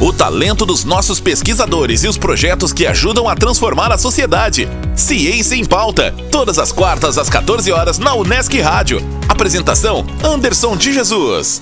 o talento dos nossos pesquisadores e os projetos que ajudam a transformar a sociedade. Ciência em Pauta, todas as quartas às 14 horas na Unesc Rádio. Apresentação, Anderson de Jesus.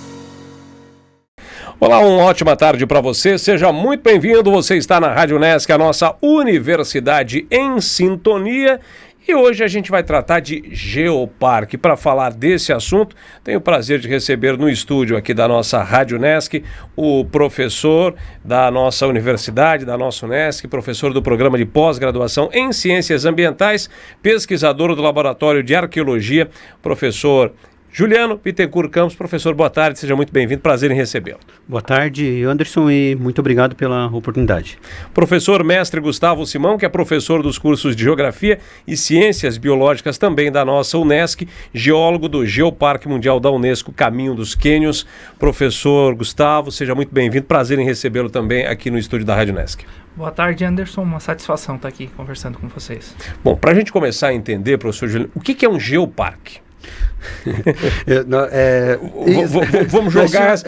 Olá, uma ótima tarde para você, seja muito bem-vindo, você está na Rádio Unesc, a nossa universidade em sintonia, e hoje a gente vai tratar de Geoparque. Para falar desse assunto, tenho o prazer de receber no estúdio aqui da nossa Rádio Unesc o professor da nossa universidade, da nossa Unesc, professor do programa de pós-graduação em Ciências Ambientais, pesquisador do Laboratório de Arqueologia, professor Juliano Bittencourt Campos. Professor, boa tarde, seja muito bem-vindo, prazer em recebê-lo. Boa tarde, Anderson, e muito obrigado pela oportunidade. Professor mestre Gustavo Simão, que é professor dos cursos de Geografia e Ciências Biológicas também da nossa Unesc, geólogo do Geoparque Mundial da Unesco, Caminho dos Quênios. Professor Gustavo, seja muito bem-vindo, prazer em recebê-lo também aqui no estúdio da Rádio Unesc. Boa tarde, Anderson, uma satisfação estar aqui conversando com vocês. Bom, para a gente começar a entender, professor Juliano, o que é um geoparque? Vamos jogar isso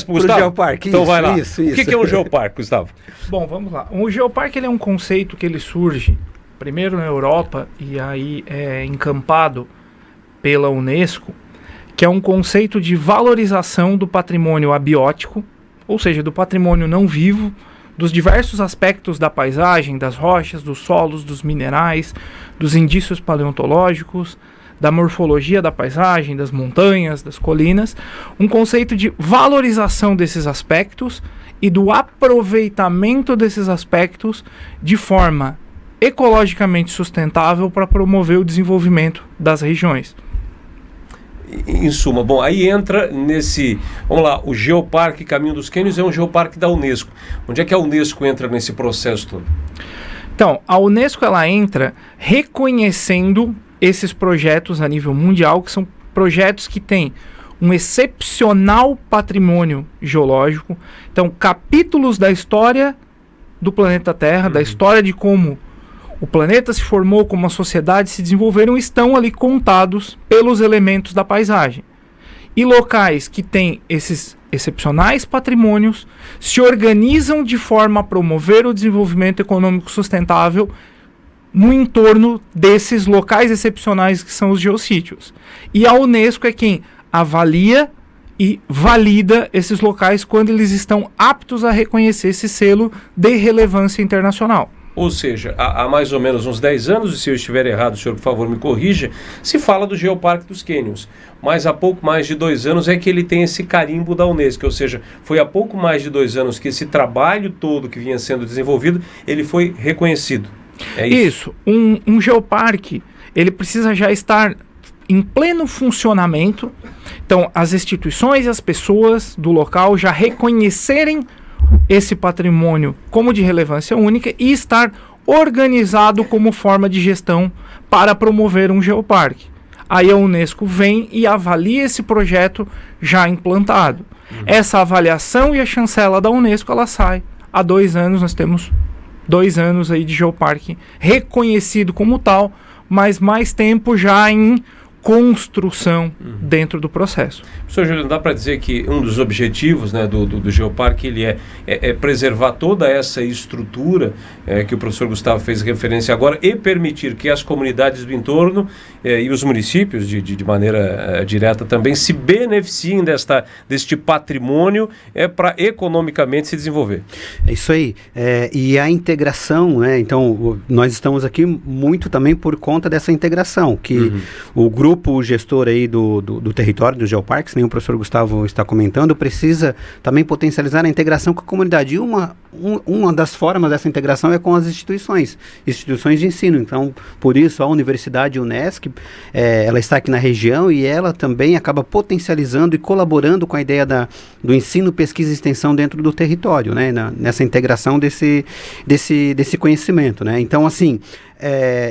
para o Gustavo? Geoparque, então isso, vai lá. Isso. O que é um geoparque, Gustavo? Bom, vamos lá. O geoparque ele é um conceito que ele surge primeiro na Europa e aí é encampado pela Unesco, que é um conceito de valorização do patrimônio abiótico, ou seja, do patrimônio não vivo, dos diversos aspectos da paisagem, das rochas, dos solos, dos minerais, dos indícios paleontológicos, da morfologia da paisagem, das montanhas, das colinas, um conceito de valorização desses aspectos e do aproveitamento desses aspectos de forma ecologicamente sustentável para promover o desenvolvimento das regiões. Em suma, bom, aí entra nesse, vamos lá, o Geoparque Caminho dos Quênios é um geoparque da Unesco. Onde é que a Unesco entra nesse processo todo? Então, a Unesco ela entra reconhecendo esses projetos a nível mundial, que são projetos que têm um excepcional patrimônio geológico. Então, capítulos da história do planeta Terra, da história de como o planeta se formou, como a sociedade se desenvolveram, estão ali contados pelos elementos da paisagem. E locais que têm esses excepcionais patrimônios se organizam de forma a promover o desenvolvimento econômico sustentável no entorno desses locais excepcionais que são os geossítios. E a Unesco é quem avalia e valida esses locais quando eles estão aptos a reconhecer esse selo de relevância internacional. Ou seja, há mais ou menos uns 10 anos, e se eu estiver errado, o senhor, por favor, me corrija, se fala do Geoparque dos Quênios. Mas há pouco mais de 2 anos é que ele tem esse carimbo da Unesco, ou seja, foi há pouco mais de 2 anos que esse trabalho todo que vinha sendo desenvolvido, ele foi reconhecido. É isso. Um geoparque, ele precisa já estar em pleno funcionamento. Então, as instituições e as pessoas do local já reconhecerem esse patrimônio como de relevância única e estar organizado como forma de gestão para promover um geoparque. Aí a Unesco vem e avalia esse projeto já implantado. Essa avaliação e a chancela da Unesco, ela sai. Há 2 anos nós temos 2 anos aí de geoparque reconhecido como tal, mas mais tempo já em construção dentro do processo. Professor Juliano, dá para dizer que um dos objetivos, né, do Geoparque ele é preservar toda essa estrutura que o professor Gustavo fez referência agora e permitir que as comunidades do entorno e os municípios de maneira direta também se beneficiem deste patrimônio para economicamente se desenvolver. É isso aí. E a integração, né? Então nós estamos aqui muito também por conta dessa integração, que o grupo gestor aí do território, dos geoparques, nem o professor Gustavo está comentando, precisa também potencializar a integração com a comunidade. E uma das formas dessa integração é com as instituições de ensino. Então, por isso, a Universidade Unesc, ela está aqui na região e ela também acaba potencializando e colaborando com a ideia do ensino, pesquisa e extensão dentro do território, né? Nessa integração desse conhecimento, né? Então, assim,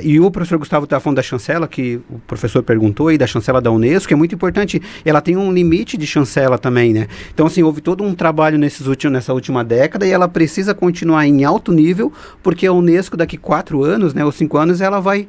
e o professor Gustavo está falando da chancela, que o professor perguntou aí, da chancela da Unesco, que é muito importante. Ela tem um limite de chancela também, né? Então, assim, houve todo um trabalho nessa última década e ela precisa continuar em alto nível, porque a Unesco daqui 4 anos, né, ou 5 anos, ela vai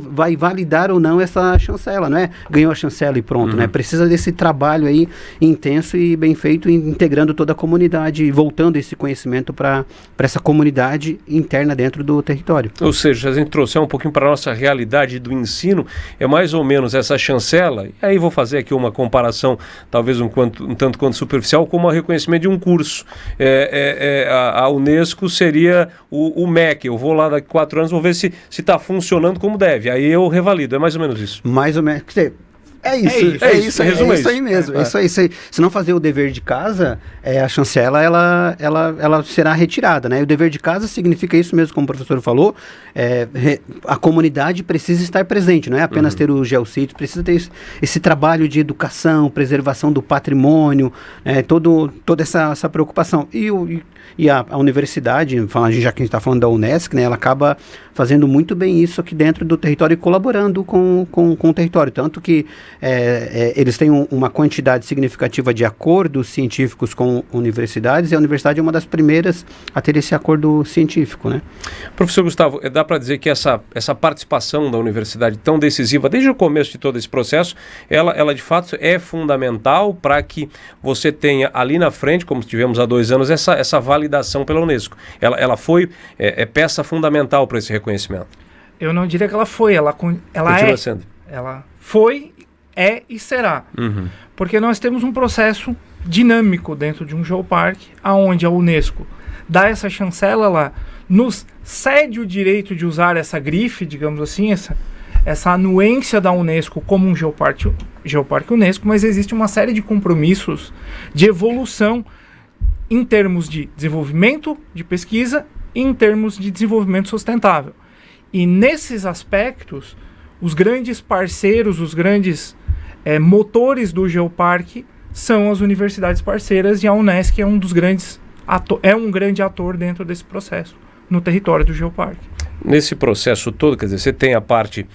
vai validar ou não essa chancela, não é ganhou a chancela e pronto, né? Precisa desse trabalho aí intenso e bem feito, integrando toda a comunidade e voltando esse conhecimento para essa comunidade interna dentro do território. Ou seja, se a gente trouxer um pouquinho para a nossa realidade do ensino, é mais ou menos essa chancela, e aí vou fazer aqui uma comparação, talvez um tanto quanto superficial, como o reconhecimento de um curso. A Unesco seria o MEC, eu vou lá daqui a 4 anos, vou ver se está funcionando como deve, aí eu revalido, é mais ou menos isso. Mais ou menos. É isso aí mesmo. É isso aí. Se não fazer o dever de casa, a chancela ela será retirada, né? E o dever de casa significa isso mesmo, como o professor falou, a comunidade precisa estar presente, não é apenas ter o geossítio, precisa ter esse trabalho de educação, preservação do patrimônio, toda essa preocupação. E a universidade, já que a gente está falando da Unesc, né, ela acaba fazendo muito bem isso aqui dentro do território e colaborando com o território, tanto que eles têm uma quantidade significativa de acordos científicos com universidades, e a universidade é uma das primeiras a ter esse acordo científico, né? Professor Gustavo, dá para dizer que essa participação da universidade tão decisiva, desde o começo de todo esse processo, ela de fato é fundamental para que você tenha ali na frente, como tivemos há 2 anos, essa validação pela Unesco. Ela foi peça fundamental para esse reconhecimento. Eu não diria que ela foi, ela continua sendo. Ela foi, e será. Porque nós temos um processo dinâmico dentro de um geoparque, aonde a Unesco dá essa chancela lá, nos cede o direito de usar essa grife, digamos assim, essa anuência da Unesco como um geoparque Unesco, mas existe uma série de compromissos de evolução em termos de desenvolvimento de pesquisa e em termos de desenvolvimento sustentável. E nesses aspectos, os grandes parceiros, os grandes motores do geoparque são as universidades parceiras, e a Unesc é um grande ator dentro desse processo, no território do geoparque. Nesse processo todo, quer dizer, você tem a parte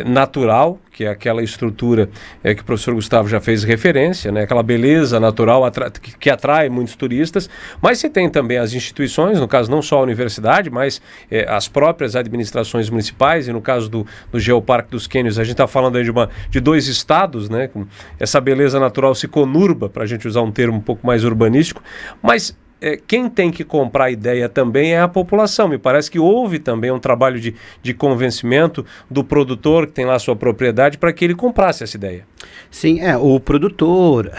natural, que é aquela estrutura que o professor Gustavo já fez referência, né? Aquela beleza natural que atrai muitos turistas, mas você tem também as instituições, no caso não só a universidade, mas as próprias administrações municipais, e no caso do Geoparque dos Quênios, a gente está falando aí de 2 estados, né? Essa beleza natural se conurba, para a gente usar um termo um pouco mais urbanístico, mas quem tem que comprar a ideia também é a população. Me parece que houve também um trabalho de convencimento do produtor que tem lá a sua propriedade para que ele comprasse essa ideia. Sim, o produtor,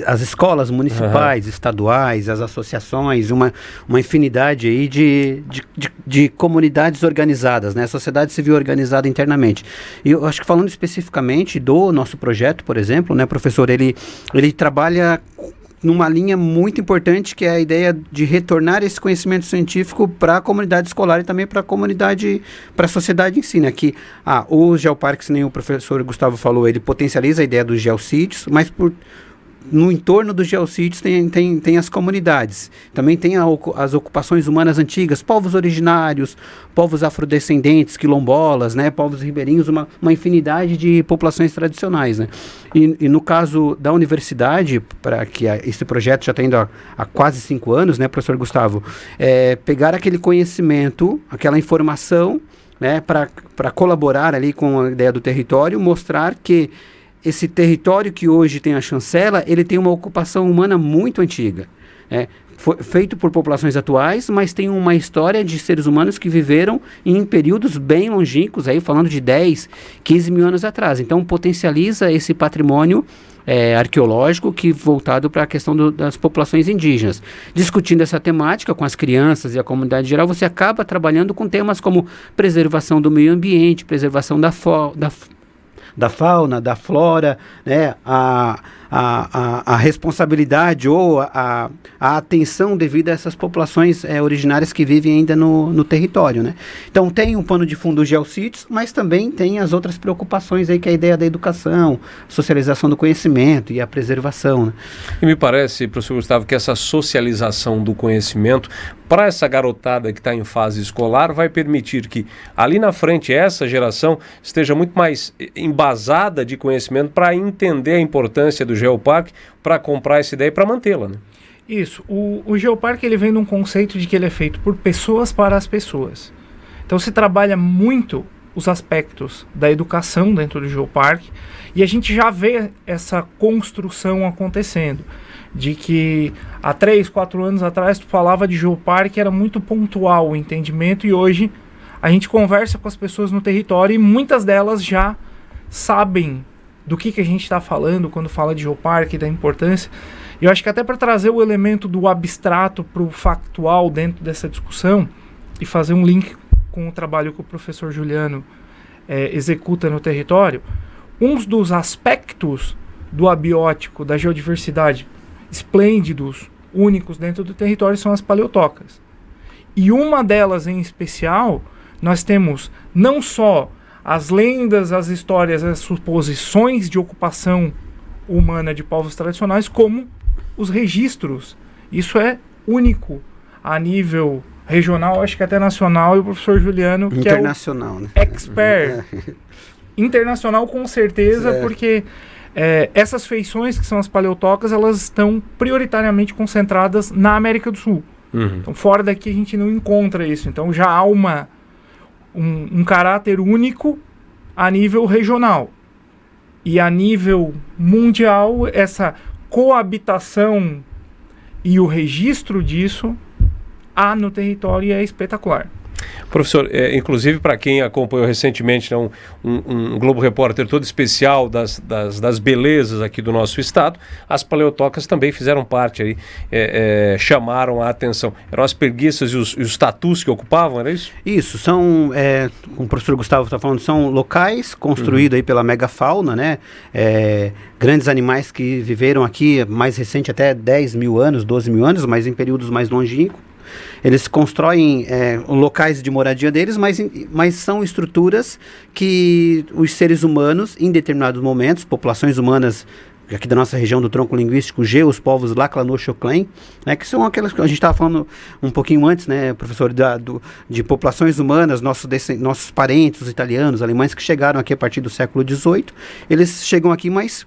as escolas municipais, estaduais, as associações, uma infinidade aí de comunidades organizadas, né? A sociedade civil organizada internamente. E eu acho que, falando especificamente do nosso projeto, por exemplo, né, professor, ele trabalha numa linha muito importante, que é a ideia de retornar esse conhecimento científico para a comunidade escolar e também para a comunidade, para a sociedade em si, né? Que os geoparques, nem o professor Gustavo falou, ele potencializa a ideia dos geossítios, mas no entorno dos geossítios tem as comunidades. Também tem as ocupações humanas antigas, povos originários, povos afrodescendentes, quilombolas, né, povos ribeirinhos, uma infinidade de populações tradicionais, né? E no caso da universidade, para que esse projeto já está indo há quase 5 anos, né, professor Gustavo, pegar aquele conhecimento, aquela informação, né, para colaborar ali com a ideia do território, mostrar que esse território que hoje tem a chancela, ele tem uma ocupação humana muito antiga. Foi feito por populações atuais, mas tem uma história de seres humanos que viveram em períodos bem longínquos, aí falando de 10, 15 mil anos atrás. Então, potencializa esse patrimônio arqueológico voltado para a questão das populações indígenas. Discutindo essa temática com as crianças e a comunidade geral, você acaba trabalhando com temas como preservação do meio ambiente, preservação da fauna, da flora, né, a responsabilidade ou a atenção devida a essas populações originárias que vivem ainda no território, né? Então tem um pano de fundo dos geossítios, mas também tem as outras preocupações aí, que é a ideia da educação, socialização do conhecimento e a preservação, né? E me parece, professor Gustavo, que essa socialização do conhecimento para essa garotada que está em fase escolar vai permitir que ali na frente essa geração esteja muito mais embasada de conhecimento para entender a importância do geoparque, para comprar essa ideia e para mantê-la, né? Isso. O geoparque, ele vem de um conceito de que ele é feito por pessoas para as pessoas. Então se trabalha muito os aspectos da educação dentro do Geoparque, e a gente já vê essa construção acontecendo, de que há 3, 4 anos atrás tu falava de Geoparque, era muito pontual o entendimento, e hoje a gente conversa com as pessoas no território e muitas delas já sabem do que a gente está falando quando fala de Geoparque, da importância. E eu acho que até para trazer o elemento do abstrato para o factual dentro dessa discussão e fazer um link com o trabalho que o professor Juliano executa no território, um dos aspectos do abiótico, da geodiversidade, esplêndidos, únicos dentro do território, são as paleotocas. E uma delas em especial, nós temos não só as lendas, as histórias, as suposições de ocupação humana de povos tradicionais, como os registros. Isso é único a nível regional, acho que até nacional, e o professor Juliano, que internacional, é o expert. Internacional com certeza, porque essas feições que são as paleotocas, elas estão prioritariamente concentradas na América do Sul. Então fora daqui a gente não encontra isso. Então já há um caráter único a nível regional. E a nível mundial, essa coabitação e o registro disso há no território é espetacular. Professor, inclusive para quem acompanhou recentemente um Globo Repórter todo especial das belezas aqui do nosso estado, as paleotocas também fizeram parte aí, chamaram a atenção. Eram as preguiças e os tatus que ocupavam, era isso? Isso, são, como o professor Gustavo está falando, são locais construídos aí pela megafauna, né? Grandes animais que viveram aqui, mais recente até 10 mil anos, 12 mil anos, mas em períodos mais longínquos. Eles constroem locais de moradia deles, mas são estruturas que os seres humanos, em determinados momentos, populações humanas aqui da nossa região do tronco linguístico G, os povos Laclanô-Choclen, que são aquelas que a gente estava falando um pouquinho antes, né, professor, de populações humanas, nossos parentes, os italianos, alemães que chegaram aqui a partir do século XVIII, eles chegam aqui, mas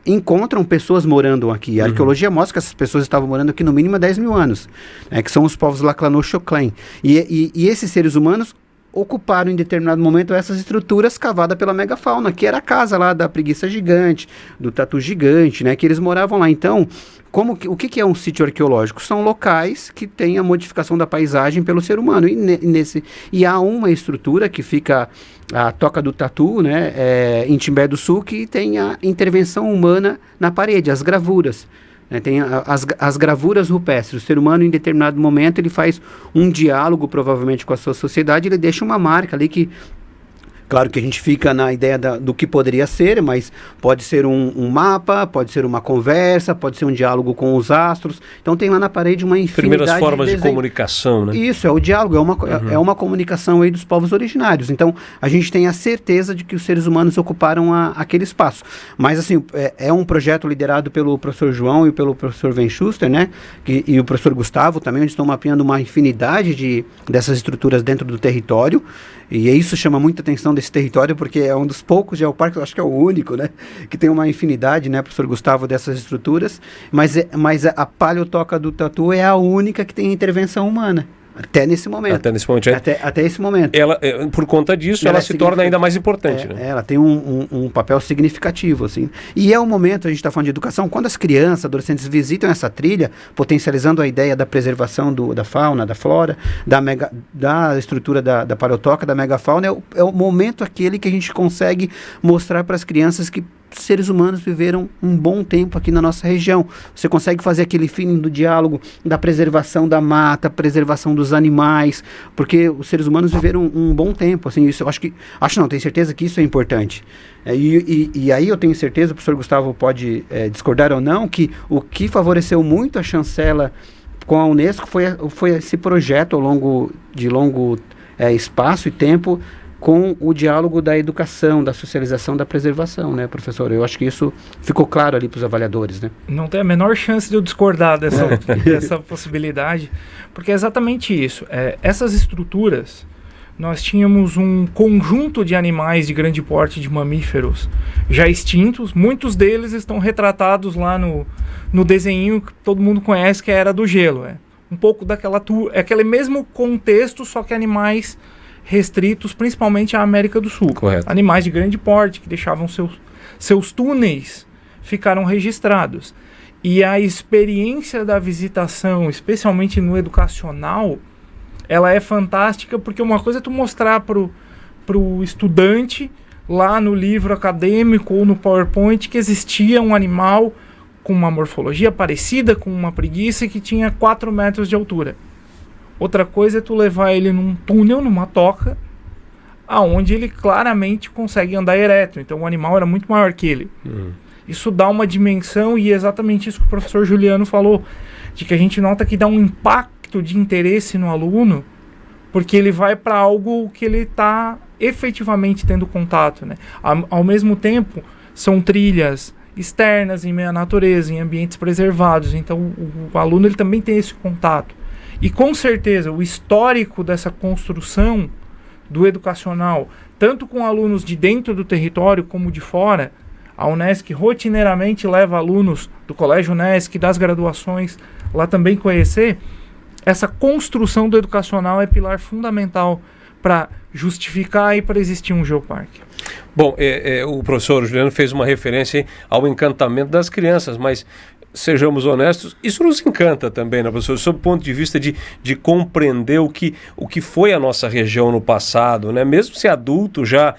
encontram pessoas morando aqui. A arqueologia mostra que essas pessoas estavam morando aqui no mínimo há 10 mil anos, que são os povos Laclanô-Choclen. E esses seres humanos ocuparam em determinado momento essas estruturas cavadas pela megafauna, que era a casa lá da preguiça gigante, do tatu gigante, né, que eles moravam lá. Então, o que é um sítio arqueológico? São locais que têm a modificação da paisagem pelo ser humano. E há uma estrutura que fica a Toca do Tatu, né, em Timbé do Sul, que tem a intervenção humana na parede, as gravuras. Tem as gravuras rupestres. O ser humano, em determinado momento, ele faz um diálogo, provavelmente, com a sua sociedade, ele deixa uma marca ali que... Claro que a gente fica na ideia do que poderia ser, mas pode ser um mapa, pode ser uma conversa, pode ser um diálogo com os astros. Então tem lá na parede uma infinidade primeiras formas de comunicação, né? Isso, é o diálogo, é uma comunicação aí dos povos originários. Então a gente tem a certeza de que os seres humanos ocuparam aquele espaço. Mas assim, é um projeto liderado pelo professor João e pelo professor Wenschuster, né? E o professor Gustavo também, onde estão mapeando uma infinidade dessas estruturas dentro do território. E isso chama muita atenção desse território, porque é um dos poucos geoparques, eu acho que é o único, né, que tem uma infinidade, né, professor Gustavo, dessas estruturas, mas a paleotoca do Tatu é a única que tem intervenção humana. Até nesse momento. Até esse momento. Ela, por conta disso, ela se torna ainda mais importante. Né? Ela tem um papel significativo, assim. E é o momento, a gente está falando de educação, quando as crianças, adolescentes visitam essa trilha, potencializando a ideia da preservação da fauna, da flora, da estrutura da paleotoca, da megafauna, é o momento aquele que a gente consegue mostrar para as crianças que seres humanos viveram um bom tempo aqui na nossa região. Você consegue fazer aquele feeling do diálogo, da preservação da mata, preservação dos animais, porque os seres humanos viveram um bom tempo, assim, isso eu tenho certeza que isso é importante. E aí eu tenho certeza, o professor Gustavo pode discordar ou não, que o que favoreceu muito a chancela com a Unesco foi esse projeto ao longo espaço e tempo, com o diálogo da educação, da socialização, da preservação, né, professor? Eu acho que isso ficou claro ali para os avaliadores, né? Não tem a menor chance de eu discordar dessa possibilidade, porque é exatamente isso. Essas estruturas, nós tínhamos um conjunto de animais de grande porte, de mamíferos, já extintos. Muitos deles estão retratados lá no desenho que todo mundo conhece, que é a Era do Gelo. Um pouco aquele mesmo contexto, só que animais restritos principalmente à América do Sul. Correto. Animais de grande porte que deixavam seus túneis ficaram registrados. E a experiência da visitação, especialmente no educacional, ela é fantástica, porque uma coisa é tu mostrar pro estudante lá no livro acadêmico ou no PowerPoint que existia um animal com uma morfologia parecida com uma preguiça que tinha 4 metros de altura. Outra coisa é tu levar ele num túnel, numa toca, aonde ele claramente consegue andar ereto. Então o animal era muito maior que ele. Isso dá uma dimensão, e é exatamente isso que o professor Juliano falou, de que a gente nota que dá um impacto de interesse no aluno, porque ele vai para algo que ele está efetivamente tendo contato, né? Ao mesmo tempo, são trilhas externas, em meio à natureza, em ambientes preservados. Então o aluno ele também tem esse contato. E com certeza o histórico dessa construção do educacional, tanto com alunos de dentro do território como de fora, a Unesc rotineiramente leva alunos do Colégio Unesc, das graduações, lá também conhecer. Essa construção do educacional é pilar fundamental para justificar e para existir um geoparque. Bom, o professor Juliano fez uma referência ao encantamento das crianças, mas sejamos honestos, isso nos encanta também, né, professor? Sob o ponto de vista de compreender o que foi a nossa região no passado, né? Mesmo se adulto já,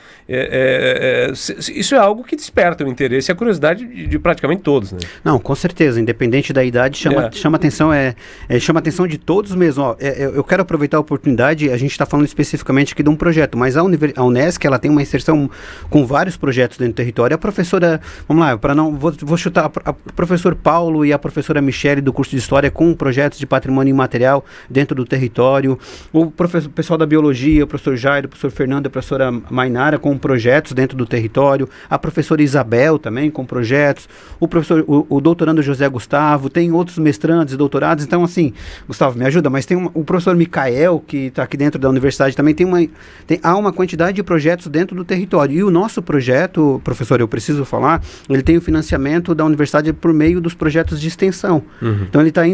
isso é algo que desperta o interesse e a curiosidade de praticamente todos, né? Não, com certeza, independente da idade, chama atenção, chama atenção de todos mesmo. Ó, eu quero aproveitar a oportunidade, a gente está falando especificamente aqui de um projeto, mas a Unesc, ela tem uma inserção com vários projetos dentro do território. A professora, vamos lá, vou chutar, a professor Paulo e a professora Michele do curso de História com projetos de patrimônio imaterial dentro do território, o pessoal da Biologia, o professor Jairo, o professor Fernando, a professora Mainara com projetos dentro do território, a professora Isabel também com projetos, o doutorando José Gustavo, tem outros mestrandos e doutorados. Então assim, Gustavo, me ajuda, mas tem o professor Micael, que está aqui dentro da universidade também, há uma quantidade de projetos dentro do território. E o nosso projeto, professor, eu preciso falar, ele tem o financiamento da universidade por meio dos projetos de extensão. Então ele está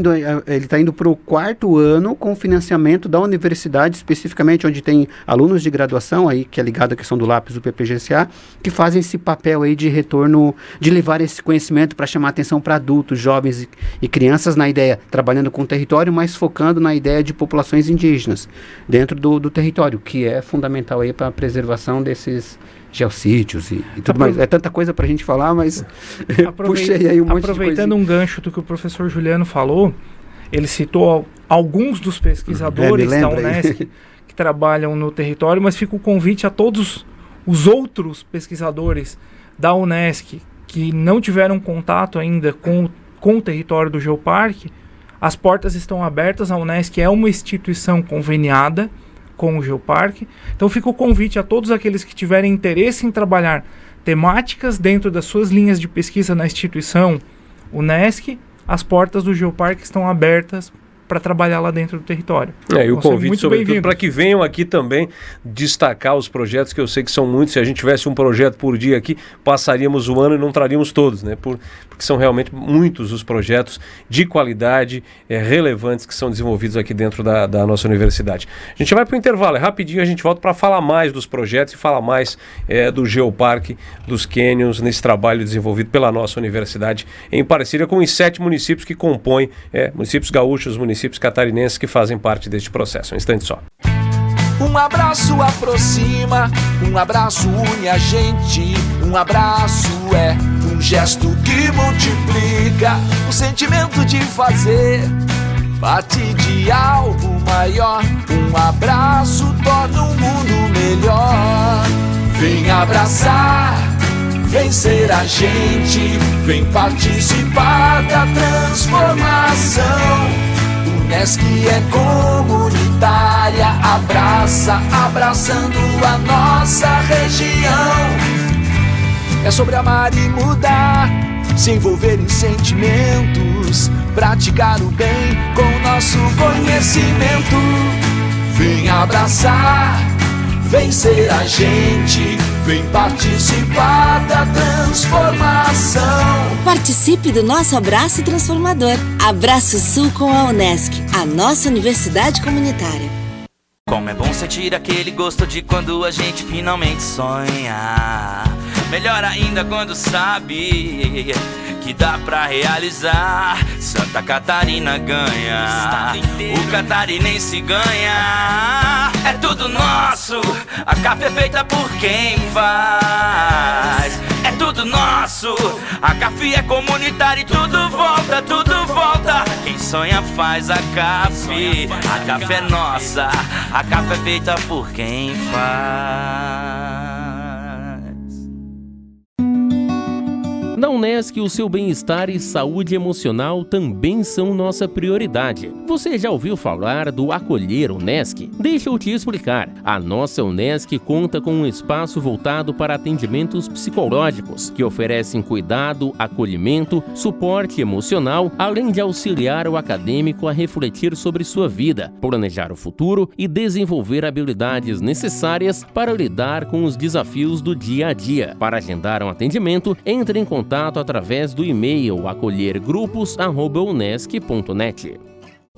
indo para o 4º ano com financiamento da universidade, especificamente onde tem alunos de graduação, aí, que é ligado à questão do lápis do PPGCA, que fazem esse papel aí de retorno, de levar esse conhecimento para chamar atenção para adultos, jovens e crianças, na ideia, trabalhando com o território, mas focando na ideia de populações indígenas dentro do território, que é fundamental aí para a preservação desses geossítios e tudo mais. É tanta coisa para a gente falar, mas puxei aí um monte de coisa. Aproveitando um gancho do que o professor Juliano falou, ele citou alguns dos pesquisadores da Unesc que trabalham no território, mas fica o convite a todos os outros pesquisadores da Unesc que não tiveram contato ainda com o território do geoparque. As portas estão abertas. A Unesc é uma instituição conveniada com o geoparque. Então fica o convite a todos aqueles que tiverem interesse em trabalhar temáticas dentro das suas linhas de pesquisa na instituição Unesc. As portas do geoparque estão abertas para trabalhar lá dentro do território. E o convite, sobretudo, para que venham aqui também destacar os projetos, que eu sei que são muitos. Se a gente tivesse um projeto por dia aqui, passaríamos o ano e não traríamos todos, né? Porque são realmente muitos os projetos de qualidade, relevantes, que são desenvolvidos aqui dentro da nossa universidade. A gente vai para o intervalo, rapidinho a gente volta para falar mais dos projetos e falar mais do geoparque, dos cânions, nesse trabalho desenvolvido pela nossa universidade, em parceria com os 7 municípios que compõem, municípios gaúchos, municípios catarinenses que fazem parte deste processo. Um instante só. Um abraço aproxima, um abraço une a gente. Um abraço é um gesto que multiplica o sentimento de fazer parte de algo maior. Um abraço torna o mundo melhor. Vem abraçar, vem ser a gente, vem participar da transformação. Unesc é comunitária, abraçando a nossa região. É sobre amar e mudar, se envolver em sentimentos, praticar o bem com nosso conhecimento. Vem abraçar, vem ser a gente, vem participar da transformação. Participe do nosso abraço transformador. Abraço Sul com a Unesc, a nossa universidade comunitária. Como é bom sentir aquele gosto de quando a gente finalmente sonha. Melhor ainda quando sabe que dá pra realizar. Santa Catarina ganha, o catarinense ganha. É tudo nosso, a café é feita por quem faz. É tudo nosso, a café é comunitária e tudo volta, tudo volta. Quem sonha faz a café, a café é nossa, a café é feita por quem faz. Na Unesc, o seu bem-estar e saúde emocional também são nossa prioridade. Você já ouviu falar do Acolher Unesc? Deixa eu te explicar. A nossa Unesc conta com um espaço voltado para atendimentos psicológicos, que oferecem cuidado, acolhimento, suporte emocional, além de auxiliar o acadêmico a refletir sobre sua vida, planejar o futuro e desenvolver habilidades necessárias para lidar com os desafios do dia a dia. Para agendar um atendimento, entre em contato através do e-mail acolhergrupos@unesc.net.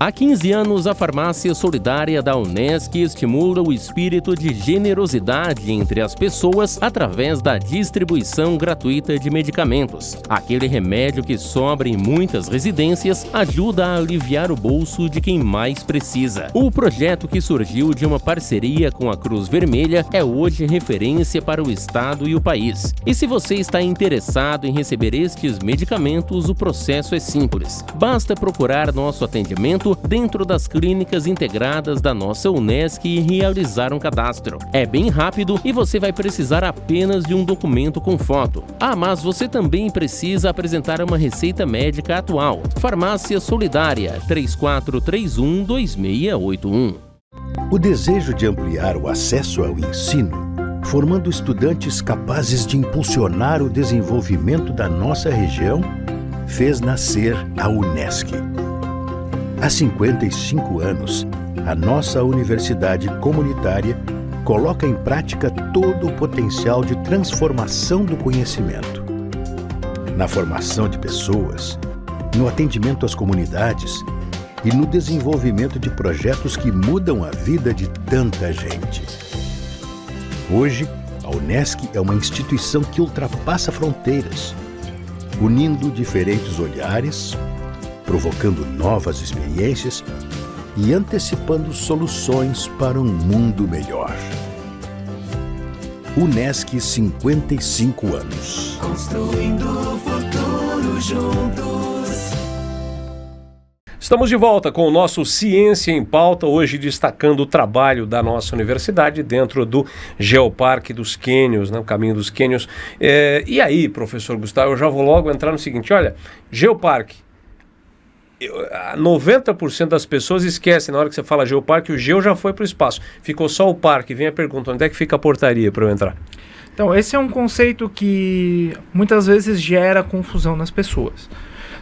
Há 15 anos, a Farmácia Solidária da Unesc estimula o espírito de generosidade entre as pessoas através da distribuição gratuita de medicamentos. Aquele remédio que sobra em muitas residências ajuda a aliviar o bolso de quem mais precisa. O projeto, que surgiu de uma parceria com a Cruz Vermelha, é hoje referência para o estado e o país. E se você está interessado em receber estes medicamentos, o processo é simples. Basta procurar nosso atendimento dentro das clínicas integradas da nossa Unesc e realizar um cadastro. É bem rápido e você vai precisar apenas de um documento com foto. Mas você também precisa apresentar uma receita médica atual. Farmácia Solidária, 3431-2681. O desejo de ampliar o acesso ao ensino, formando estudantes capazes de impulsionar o desenvolvimento da nossa região, fez nascer a Unesc. Há 55 anos, a nossa universidade comunitária coloca em prática todo o potencial de transformação do conhecimento. Na formação de pessoas, no atendimento às comunidades e no desenvolvimento de projetos que mudam a vida de tanta gente. Hoje, a Unesc é uma instituição que ultrapassa fronteiras, unindo diferentes olhares, provocando novas experiências e antecipando soluções para um mundo melhor. Unesc, 55 anos. Construindo o futuro juntos. Estamos de volta com o nosso Ciência em Pauta, hoje destacando o trabalho da nossa universidade dentro do Geoparque dos Quênios, né, o Caminho dos Quênios. E aí, professor Gustavo, eu já vou logo entrar no seguinte, olha, Geoparque, 90% das pessoas esquecem, na hora que você fala Geoparque, o Geo já foi para o espaço, ficou só o parque. Vem a pergunta, onde é que fica a portaria para eu entrar? Então, esse é um conceito que muitas vezes gera confusão nas pessoas.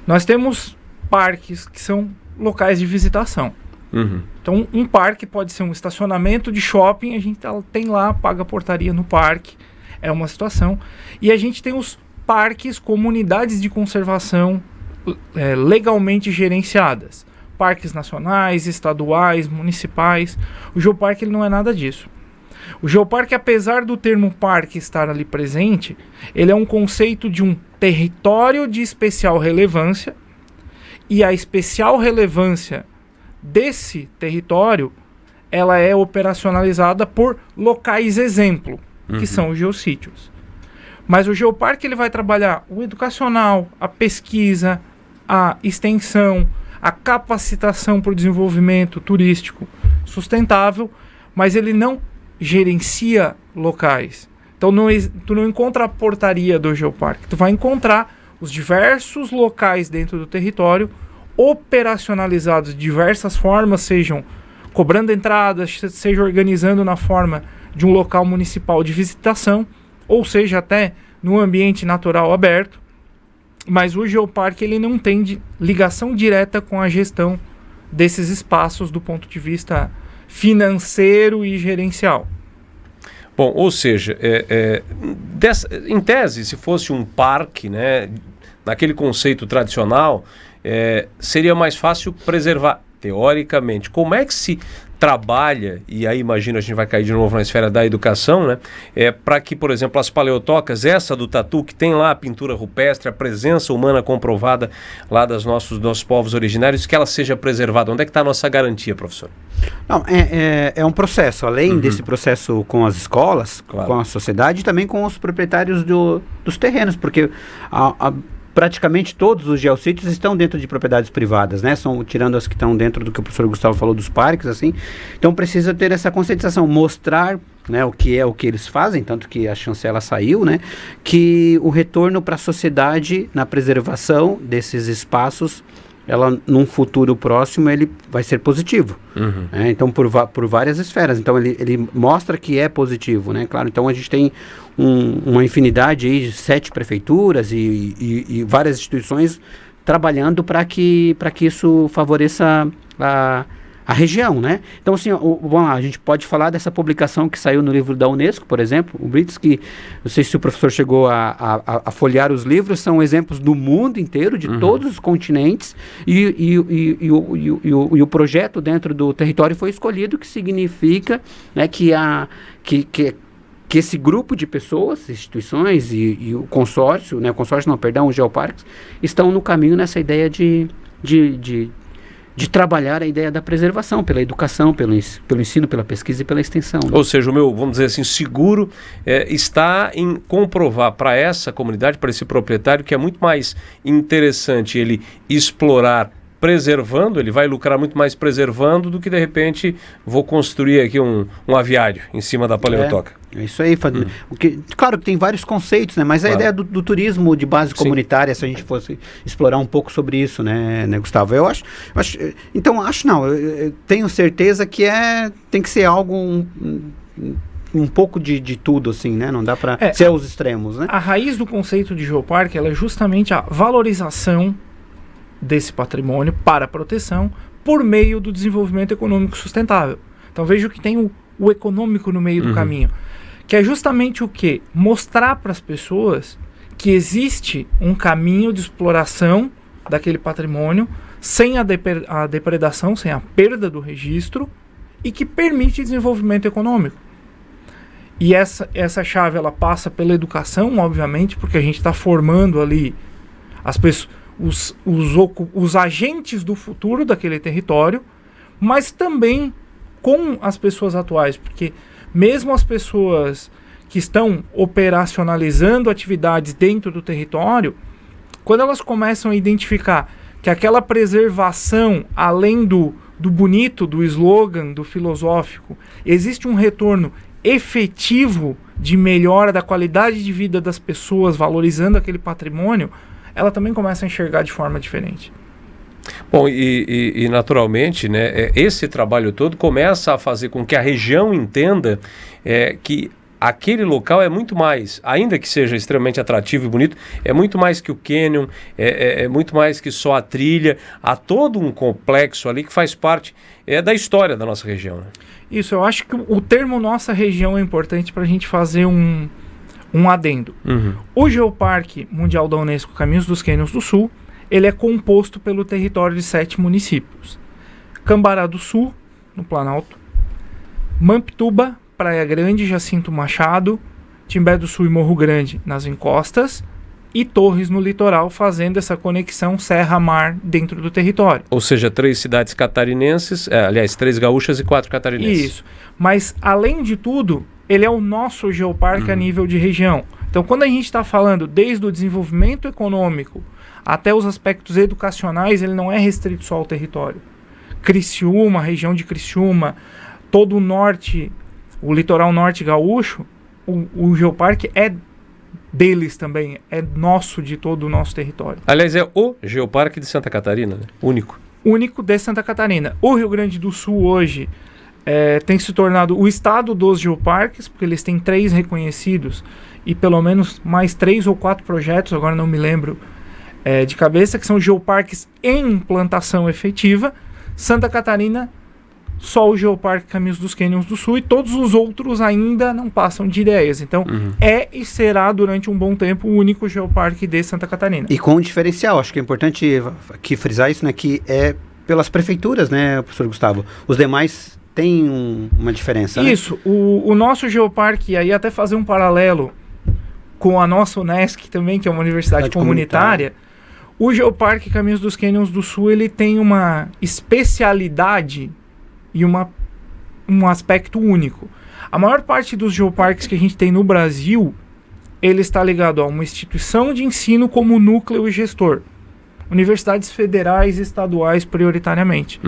Nós temos parques que são locais de visitação. Uhum. Então, um parque pode ser um estacionamento de shopping, a gente tem lá, paga a portaria no parque, é uma situação. E a gente tem os parques, comunidades de conservação legalmente gerenciadas. Parques nacionais, estaduais, municipais. O Geoparque ele não é nada disso. O Geoparque, apesar do termo parque estar ali presente, ele é um conceito de um território de especial relevância, e a especial relevância desse território, ela é operacionalizada por locais exemplo, que são os geossítios. Mas o Geoparque ele vai trabalhar o educacional, a pesquisa, a extensão, a capacitação para o desenvolvimento turístico sustentável, mas ele não gerencia locais. Então tu não encontra a portaria do Geoparque, tu vai encontrar os diversos locais dentro do território operacionalizados de diversas formas, sejam cobrando entradas, seja organizando na forma de um local municipal de visitação, ou seja até no ambiente natural aberto. Mas o Geoparque ele não tem ligação direta com a gestão desses espaços do ponto de vista financeiro e gerencial. Bom, ou seja, em tese, se fosse um parque, né, naquele conceito tradicional, seria mais fácil preservar teoricamente, como é que se trabalha, e aí imagina a gente vai cair de novo na esfera da educação, né? Para que, por exemplo, as paleotocas, essa do Tatu, que tem lá a pintura rupestre, a presença humana comprovada lá dos nossos povos originários, que ela seja preservada. Onde é que está a nossa garantia, professor? Não, é um processo, além desse processo com as escolas, Claro. com a sociedade, e também com os proprietários dos terrenos, porque praticamente todos os geossítios estão dentro de propriedades privadas, né? Tirando as que estão dentro do que o professor Gustavo falou dos parques, assim. Então precisa ter essa conscientização, mostrar, né, o que eles fazem, tanto que a chancela saiu, né? Que o retorno para a sociedade na preservação desses espaços, ela num futuro próximo ele vai ser positivo. Então por várias esferas. Então ele mostra que é positivo, né? Claro, então a gente tem uma infinidade aí de 7 prefeituras e várias instituições trabalhando para que isso favoreça a região, né? Então, assim, vamos lá, a gente pode falar dessa publicação que saiu no livro da Unesco, por exemplo, o Brits, que não sei se o professor chegou a folhear os livros, são exemplos do mundo inteiro, de todos os continentes, e o projeto dentro do território foi escolhido, que significa, né, que esse grupo de pessoas, instituições e o consórcio, né, os geoparques, estão no caminho nessa ideia de trabalhar a ideia da preservação, pela educação, pelo ensino, pela pesquisa e pela extensão. Né? Ou seja, o meu, vamos dizer assim, seguro está em comprovar para essa comunidade, para esse proprietário, que é muito mais interessante ele explorar preservando, ele vai lucrar muito mais preservando do que, de repente, vou construir aqui um aviário em cima da paleotoca. É isso aí. Claro que tem vários conceitos, né? Mas a ideia do turismo de base comunitária, se a gente fosse explorar um pouco sobre isso, né Gustavo? Eu tenho certeza que tem que ser algo um pouco de tudo, assim, né? Não dá para ser os extremos, né? A raiz do conceito de geoparque, ela é justamente a valorização desse patrimônio para a proteção por meio do desenvolvimento econômico sustentável. Então veja que tem o econômico no meio do caminho, que é justamente o quê? Mostrar para as pessoas que existe um caminho de exploração daquele patrimônio sem a depredação, sem a perda do registro, e que permite desenvolvimento econômico. E essa chave ela passa pela educação, obviamente, porque a gente está formando ali as pessoas, os agentes do futuro daquele território, mas também com as pessoas atuais, porque mesmo as pessoas que estão operacionalizando atividades dentro do território, quando elas começam a identificar que aquela preservação, além do bonito, do slogan, do filosófico, existe um retorno efetivo de melhora da qualidade de vida das pessoas, valorizando aquele patrimônio, ela também começa a enxergar de forma diferente. Bom, e naturalmente, né, esse trabalho todo começa a fazer com que a região entenda que aquele local é muito mais, ainda que seja extremamente atrativo e bonito, é muito mais que o cânion, é muito mais que só a trilha, há todo um complexo ali que faz parte da história da nossa região. Né? Isso, eu acho que o termo nossa região é importante para a gente fazer um adendo. O Geoparque Mundial da Unesco Caminhos dos Cânions do Sul, ele é composto pelo território de 7 municípios. Cambará do Sul, no Planalto, Mampituba, Praia Grande, Jacinto Machado, Timbé do Sul e Morro Grande, nas encostas, e Torres, no litoral, fazendo essa conexão serra-mar dentro do território. Ou seja, 3 cidades catarinenses, 3 gaúchas e 4 catarinenses. Isso. Mas, além de tudo, ele é o nosso geoparque a nível de região. Então, quando a gente está falando desde o desenvolvimento econômico até os aspectos educacionais, ele não é restrito só ao território. Criciúma, região de Criciúma, todo o norte, o litoral norte gaúcho, o geoparque é deles também, é nosso, de todo o nosso território. Aliás, é o Geoparque de Santa Catarina, né? Único de Santa Catarina. O Rio Grande do Sul hoje tem se tornado o estado dos geoparques, porque eles têm 3 reconhecidos e pelo menos mais 3 ou 4 projetos, agora não me lembro de cabeça, que são geoparques em implantação efetiva. Santa Catarina, só o Geoparque Caminhos dos Cânions do Sul, e todos os outros ainda não passam de ideias. Então, e será durante um bom tempo o único geoparque de Santa Catarina. E com um diferencial, acho que é importante aqui frisar isso, né, que pelas prefeituras, né, professor Gustavo? Os demais têm uma diferença, né? Isso, o nosso geoparque, aí até fazer um paralelo com a nossa Unesc também, que é uma universidade comunitária. O Geoparque Caminhos dos Canyons do Sul, ele tem uma especialidade e um aspecto único. A maior parte dos geoparques que a gente tem no Brasil, ele está ligado a uma instituição de ensino como núcleo e gestor. Universidades federais e estaduais prioritariamente.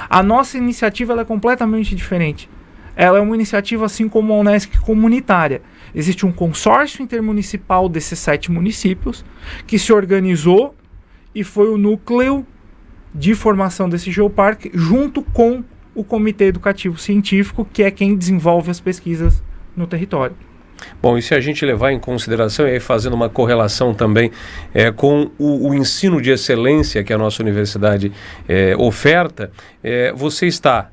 A nossa iniciativa ela é completamente diferente. Ela é uma iniciativa assim como a Unesc comunitária. Existe um consórcio intermunicipal desses 7 municípios que se organizou e foi o núcleo de formação desse geoparque junto com o Comitê Educativo Científico, que é quem desenvolve as pesquisas no território. Bom, e se a gente levar em consideração, e aí fazendo uma correlação também com o ensino de excelência que a nossa universidade oferta, você está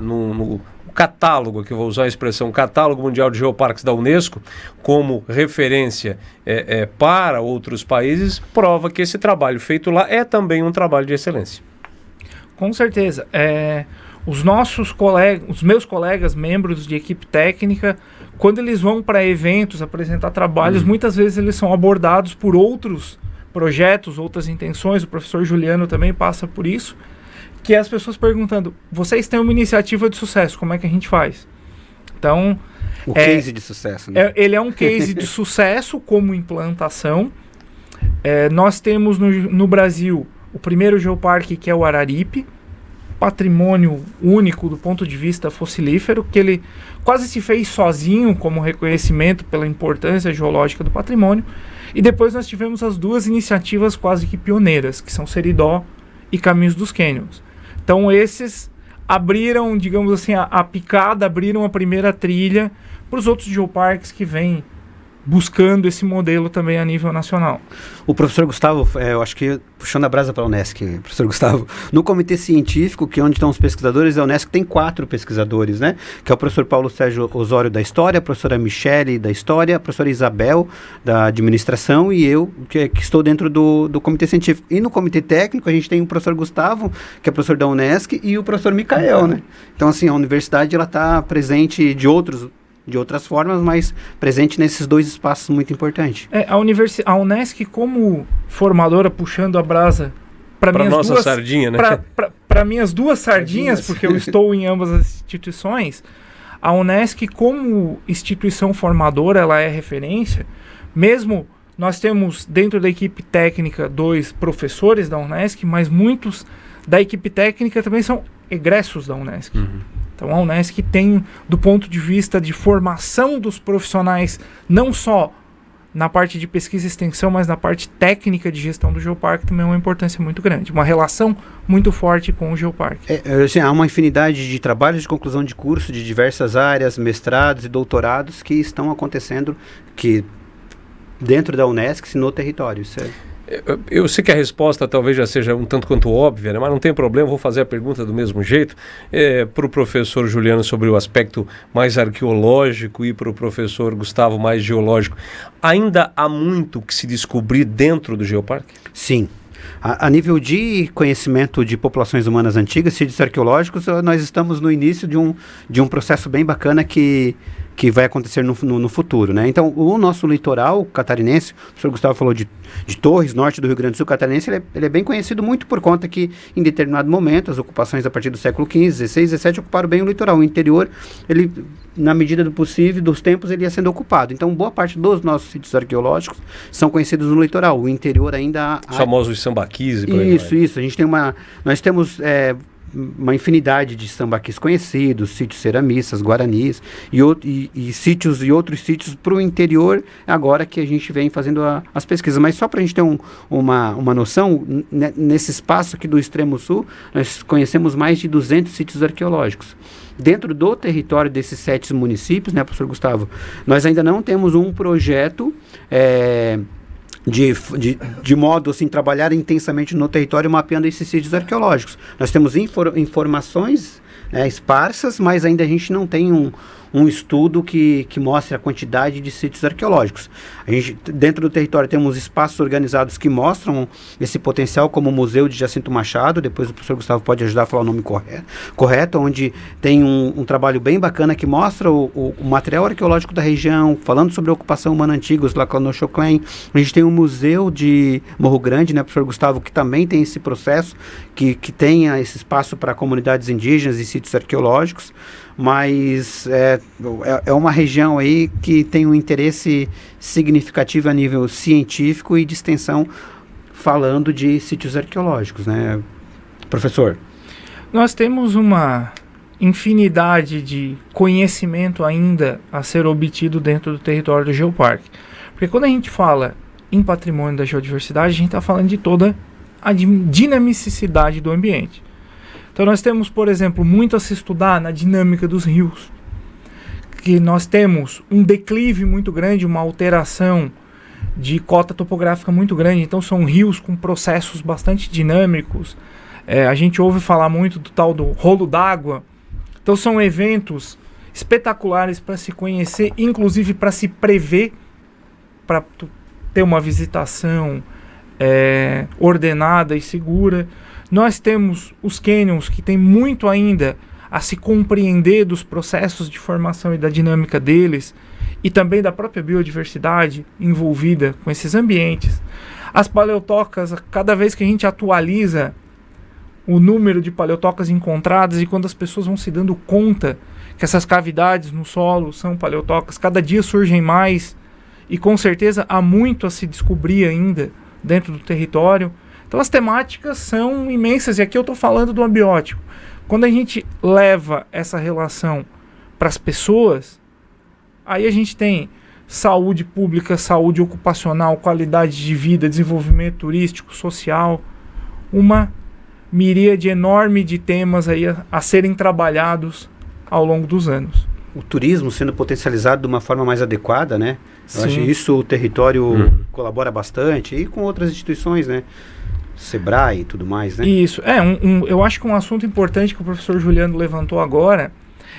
no catálogo, que eu vou usar a expressão Catálogo Mundial de Geoparques da Unesco, como referência para outros países, prova que esse trabalho feito lá é também um trabalho de excelência. Com certeza. Os meus colegas, membros de equipe técnica, quando eles vão para eventos, apresentar trabalhos, muitas vezes eles são abordados por outros projetos, outras intenções. O professor Juliano também passa por isso, que é as pessoas perguntando, vocês têm uma iniciativa de sucesso, como é que a gente faz? Então... O case de sucesso, né? Ele é um case de sucesso como implantação. Nós temos no Brasil o primeiro geoparque, que é o Araripe, patrimônio único do ponto de vista fossilífero, que ele quase se fez sozinho como reconhecimento pela importância geológica do patrimônio. E depois nós tivemos as 2 iniciativas quase que pioneiras, que são Seridó e Caminhos dos Canyons. Então esses abriram, digamos assim, a picada, abriram a primeira trilha para os outros geoparques que vêm buscando esse modelo também a nível nacional. O professor Gustavo, eu acho que puxando a brasa para a Unesc, professor Gustavo, no comitê científico, que é onde estão os pesquisadores, a Unesc tem 4 pesquisadores, né? Que é o professor Paulo Sérgio Osório da História, a professora Michele da História, a professora Isabel da Administração e eu, que estou dentro do comitê científico. E no comitê técnico a gente tem o professor Gustavo, que é professor da Unesc, e o professor Micael, né? Então assim, a universidade ela está presente de outras formas, mas presente nesses 2 espaços muito importantes. A Unesc, como formadora, puxando a brasa para nossa sardinha, né? Para minhas 2 sardinhas, porque eu estou em ambas as instituições, a Unesc, como instituição formadora, ela é referência. Mesmo nós temos dentro da equipe técnica 2 professores da Unesc, mas muitos da equipe técnica também são egressos da Unesc. Então a Unesc tem, do ponto de vista de formação dos profissionais, não só na parte de pesquisa e extensão, mas na parte técnica de gestão do geoparque, também é uma importância muito grande, uma relação muito forte com o geoparque. Assim, há uma infinidade de trabalhos de conclusão de curso de diversas áreas, mestrados e doutorados que estão acontecendo dentro da Unesc, no território. Isso Eu sei que a resposta talvez já seja um tanto quanto óbvia, né? Mas não tem problema, vou fazer a pergunta do mesmo jeito. Para o professor Juliano sobre o aspecto mais arqueológico e para o professor Gustavo mais geológico, ainda há muito que se descobrir dentro do geoparque? Sim. A nível de conhecimento de populações humanas antigas, sítios arqueológicos, nós estamos no início de um processo bem bacana que vai acontecer no futuro, né? Então, o nosso litoral catarinense, o professor Gustavo falou de Torres, norte do Rio Grande do Sul catarinense, ele é bem conhecido muito por conta que, em determinado momento, as ocupações a partir do século XV, XVI, XVII ocuparam bem o litoral. O interior, ele, na medida do possível, dos tempos, ele ia sendo ocupado. Então, boa parte dos nossos sítios arqueológicos são conhecidos no litoral. O interior ainda... Os famosos sambaquis e por aí vai. Isso. A gente tem nós temos... uma infinidade de sambaquis conhecidos, sítios ceramistas, guaranis e sítios e outros sítios para o interior, agora que a gente vem fazendo as pesquisas. Mas só para a gente ter uma noção, nesse espaço aqui do extremo sul, nós conhecemos mais de 200 sítios arqueológicos. Dentro do território desses 7 municípios, né, professor Gustavo, nós ainda não temos um projeto de modo assim, trabalhar intensamente no território mapeando esses sítios arqueológicos. Nós temos informações esparsas, mas ainda a gente não tem um estudo que mostre a quantidade de sítios arqueológicos. A gente, dentro do território, temos espaços organizados que mostram esse potencial, como o Museu de Jacinto Machado, depois o professor Gustavo pode ajudar a falar o nome correto, onde tem um trabalho bem bacana que mostra o material arqueológico da região, falando sobre a ocupação humana antiga, os Lacanochoclen. A gente tem o Museu de Morro Grande, né, professor Gustavo, que também tem esse processo, que tenha esse espaço para comunidades indígenas e sítios arqueológicos, mas é uma região aí que tem um interesse significativo a nível científico e de extensão, falando de sítios arqueológicos, né, professor? Nós temos uma infinidade de conhecimento ainda a ser obtido dentro do território do Geoparque, porque quando a gente fala em patrimônio da geodiversidade, a gente está falando de toda a dinamicidade do ambiente. Então nós temos, por exemplo, muito a se estudar na dinâmica dos rios, que nós temos um declive muito grande, uma alteração de cota topográfica muito grande, então são rios com processos bastante dinâmicos. A gente ouve falar muito do tal do rolo d'água, então são eventos espetaculares para se conhecer, inclusive para se prever, para ter uma visitação ordenada e segura. Nós temos os cânions, que tem muito ainda a se compreender dos processos de formação e da dinâmica deles, e também da própria biodiversidade envolvida com esses ambientes. As paleotocas, cada vez que a gente atualiza o número de paleotocas encontradas, e quando as pessoas vão se dando conta que essas cavidades no solo são paleotocas, cada dia surgem mais, e com certeza há muito a se descobrir ainda dentro do território. Então as temáticas são imensas, e aqui eu estou falando do abiótico. Quando a gente leva essa relação para as pessoas, aí a gente tem saúde pública, saúde ocupacional, qualidade de vida, desenvolvimento turístico, social, uma miríade enorme de temas aí a serem trabalhados ao longo dos anos. O turismo sendo potencializado de uma forma mais adequada, né? Eu Sim. acho que isso o território colabora bastante, e com outras instituições, né? Sebrae e tudo mais, né? Isso. Eu acho que um assunto importante que o professor Juliano levantou agora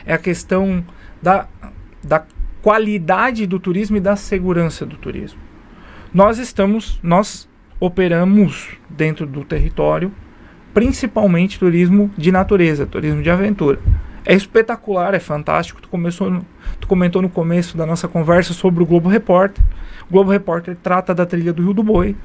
é a questão da qualidade do turismo e da segurança do turismo. Nós operamos dentro do território principalmente turismo de natureza, turismo de aventura. É espetacular, é fantástico. Tu comentou no começo da nossa conversa sobre o Globo Repórter. O Globo Repórter trata da trilha do Rio do Boi.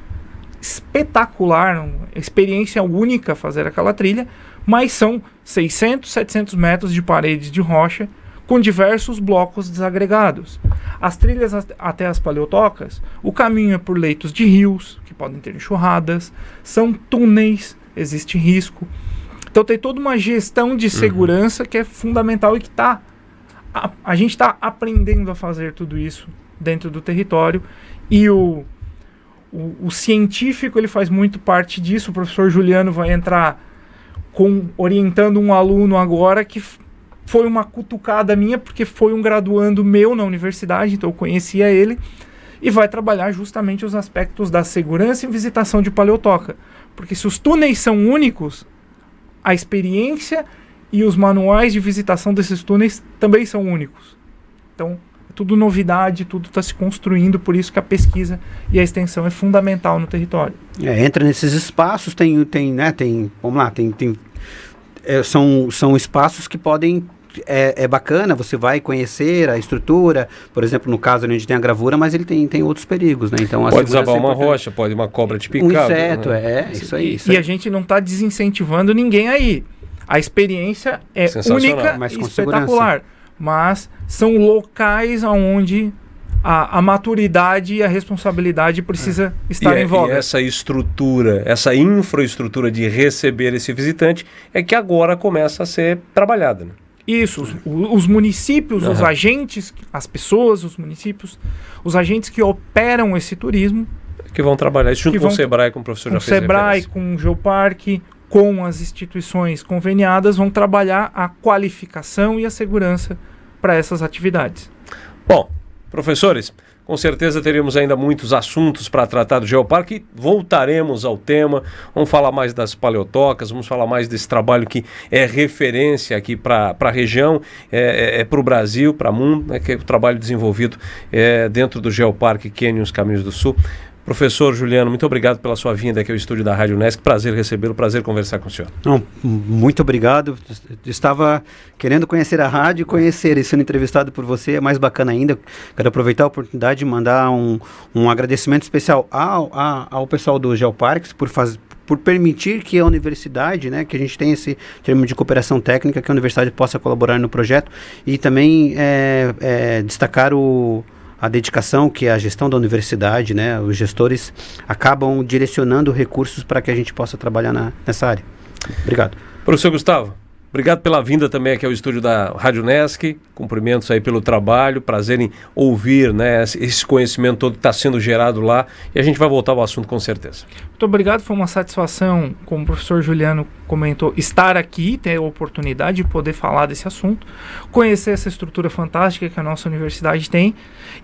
Espetacular, experiência única fazer aquela trilha, mas são 600, 700 metros de paredes de rocha com diversos blocos desagregados. As trilhas até as paleotocas, o caminho é por leitos de rios, que podem ter enxurradas, são túneis, existe risco. Então tem toda uma gestão de segurança que é fundamental, e que a gente está aprendendo a fazer tudo isso dentro do território, e o científico ele faz muito parte disso. O professor Juliano vai entrar orientando um aluno agora, que foi uma cutucada minha, porque foi um graduando meu na universidade, então eu conhecia ele, e vai trabalhar justamente os aspectos da segurança e visitação de paleotoca. Porque se os túneis são únicos, a experiência e os manuais de visitação desses túneis também são únicos. Então, é tudo novidade, tudo está se construindo, por isso que a pesquisa e a extensão é fundamental no território. Entra nesses espaços, são espaços que podem... É bacana, você vai conhecer a estrutura, por exemplo, no caso onde tem a gravura, mas ele tem outros perigos, né? Então, pode desabar uma rocha, pode uma cobra te picar. Um inseto, isso aí. E a gente não está desincentivando ninguém aí. A experiência é única e espetacular, mas são locais onde a maturidade e a responsabilidade precisa estar em voga. E essa estrutura, essa infraestrutura de receber esse visitante é que agora começa a ser trabalhada, né? Isso, os municípios, os agentes, as pessoas, os municípios, os agentes que operam esse turismo, que vão trabalhar isso junto com o Sebrae, como o professor já fez referência. Com o Sebrae, com o Geoparque, com as instituições conveniadas, vão trabalhar a qualificação e a segurança para essas atividades. Bom, professores, Com certeza teremos ainda muitos assuntos para tratar do Geoparque e voltaremos ao tema. Vamos falar mais das paleotocas, vamos falar mais desse trabalho que é referência aqui para a região, para o Brasil, para o mundo, né, que é o trabalho desenvolvido dentro do Geoparque Cânions Caminhos do Sul. Professor Juliano, muito obrigado pela sua vinda aqui ao estúdio da Rádio Unesc. Prazer recebê-lo, prazer conversar com o senhor. Não, muito obrigado. Estava querendo conhecer a rádio, conhecer e sendo entrevistado por você é mais bacana ainda. Quero aproveitar a oportunidade de mandar um agradecimento especial ao pessoal do Geoparques por permitir que a universidade, né, que a gente tem esse termo de cooperação técnica, que a universidade possa colaborar no projeto e também destacar a dedicação que a gestão da universidade, né, os gestores acabam direcionando recursos para que a gente possa trabalhar nessa área. Obrigado. Professor Gustavo, obrigado pela vinda também aqui ao estúdio da Rádio Unesc. Cumprimentos aí pelo trabalho, prazer em ouvir, né, esse conhecimento todo que está sendo gerado lá, e a gente vai voltar ao assunto com certeza. Muito obrigado, foi uma satisfação, como o professor Juliano comentou, estar aqui, ter a oportunidade de poder falar desse assunto, conhecer essa estrutura fantástica que a nossa universidade tem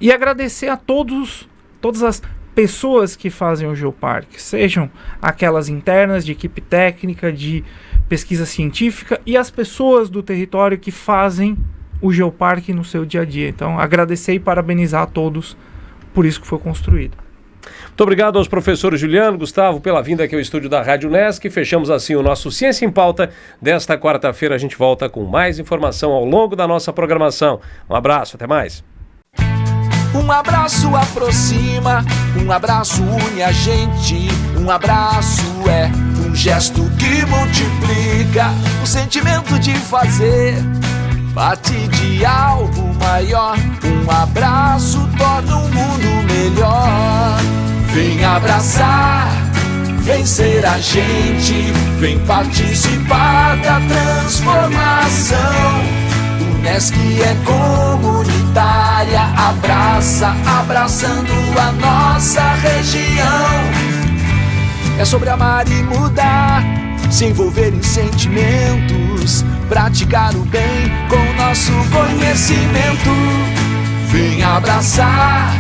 e agradecer a todas as pessoas que fazem o Geoparque, sejam aquelas internas de equipe técnica, de pesquisa científica e as pessoas do território que fazem o Geoparque no seu dia a dia. Então, agradecer e parabenizar a todos por isso que foi construído. Muito obrigado aos professores Juliano, Gustavo, pela vinda aqui ao estúdio da Rádio Unesc. Fechamos assim o nosso Ciência em Pauta desta quarta-feira. A gente volta com mais informação ao longo da nossa programação. Um abraço, até mais. Um abraço aproxima, um abraço une a gente. Um abraço é um gesto que multiplica o sentimento de fazer parte de algo maior. Um abraço torna o mundo melhor. Vem abraçar, vem ser a gente, vem participar da transformação. Unesc é comunitária, abraçando a nossa região. É sobre amar e mudar, se envolver em sentimentos, praticar o bem com nosso conhecimento. Vem abraçar,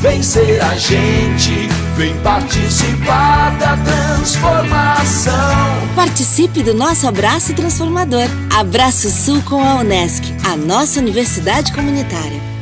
vem ser a gente, vem participar da transformação. Participe do nosso abraço transformador. Abraço Sul com a Unesc, a nossa universidade comunitária.